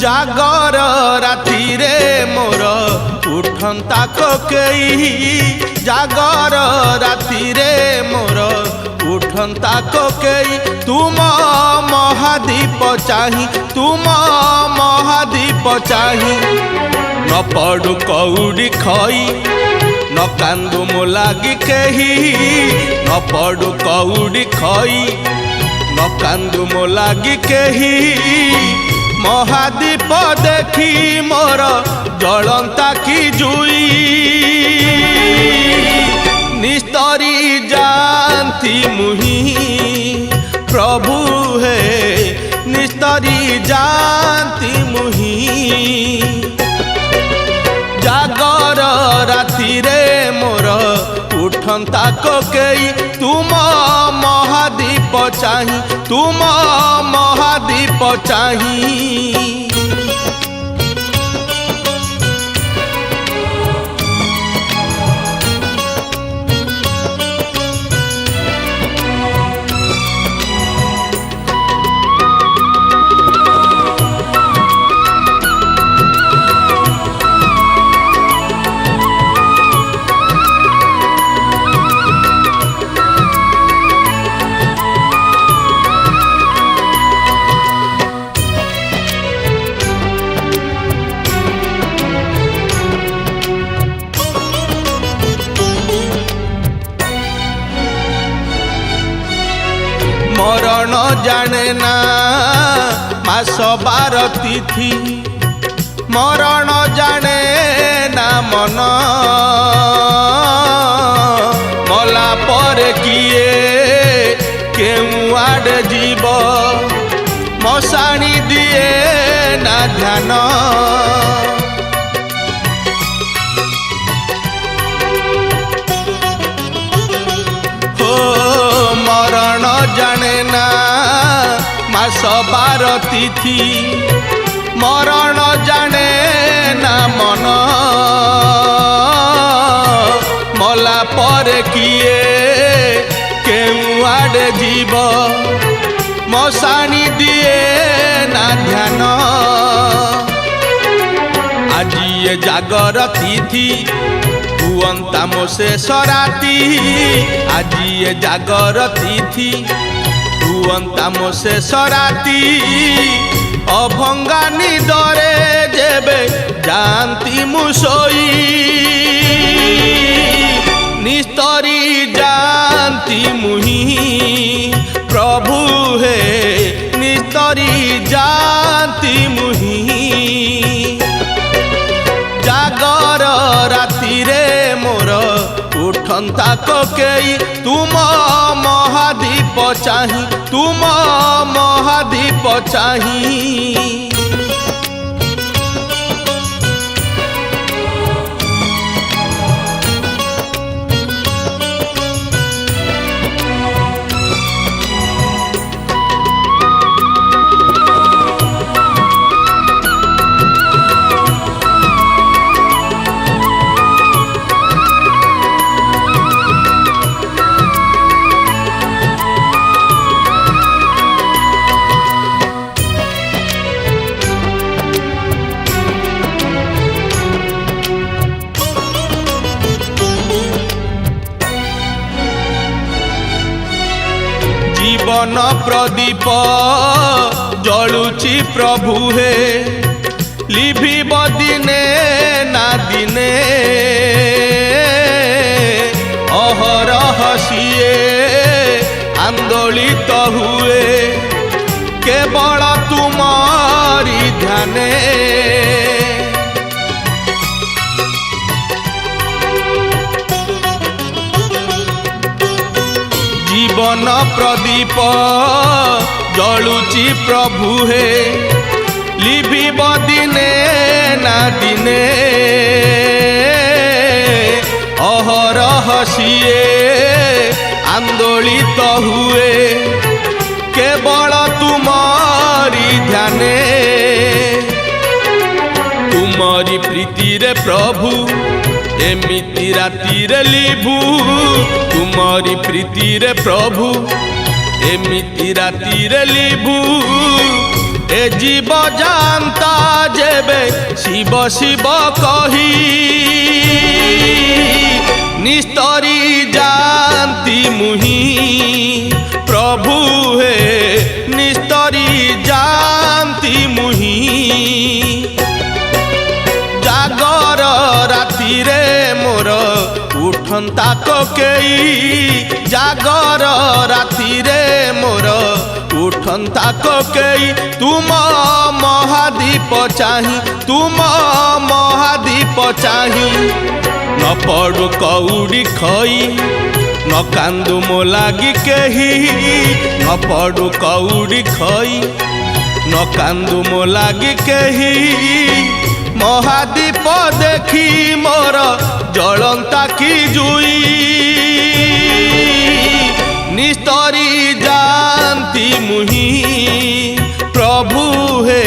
जागर राति रे मोर उठंता कोकेई जागर राति रे मोर उठंता कोकेई तुम महादीप चाही तुम महादीप चाही न पड़ू कौड़ी खई न कांदू मो लागी केही न पड़ू कौड़ी खई न कांदू मो लागी केही महादीप देखी मोर जलंता की जुई निस्तरी जानती मुही प्रभु है निस्तरी जानती मुही जागर राति रे मोर उठंता कोकेई तुम महादीप चाही तुम महादीप चाही मरण जाने ना मास 12 तिथि मरण जाने ना मन मला पर किए केउ आड़े जीव मशाणी दिए ना ध्यान मरण जाने ना मास 12 तिथि मरण जाने ना मन मला पर किए केउ आड़े जीव मशाणी दिए ना ध्यान आज ये जागर तिथि हुअंता मो शेष राति आज ये जागर तिथि हुअंता मो शेष राति अभंगा निदरे जेबे जानती मुसोई निस्तरी जानती मुही प्रभु है निस्तरी जानती मुही जागर राति रे मोर उठंता कोकेई तुम महादीप चाही तुम महादीप चाही जीवन प्रदीप जलुची प्रभु हे लिभिब दिने ना दिने अहरह सिए आंदोलित हुए केवल तुमारी ध्यान दीप जलुची प्रभु हे लिभिब दिने ना दिने अहरह सिए आंदोलित हुए केवल तुमारी ध्याने तुमारी प्रीति रे प्रभु एमिति राति रे लिभु तुमारी प्रीति रे प्रभु एमिति राति रे लिभु ए जीव जानता जेबे शिव शिव कही निस्तरी जानती मुही प्रभु हे निस्तरी जानती मुही जागर राति रे मोर उठंता ककेई जागर राति रे मोर उठंता ककेई तुम महादीप चाही तुम महादीप चाही न पड़ु कौड़ी खई न कांदु मो लागी केही न पड़ु कौड़ी खई न कांदु मो लागी केही महादीप देखी मोर जलंता की जुई निस्तरी जानती मुही प्रभु हे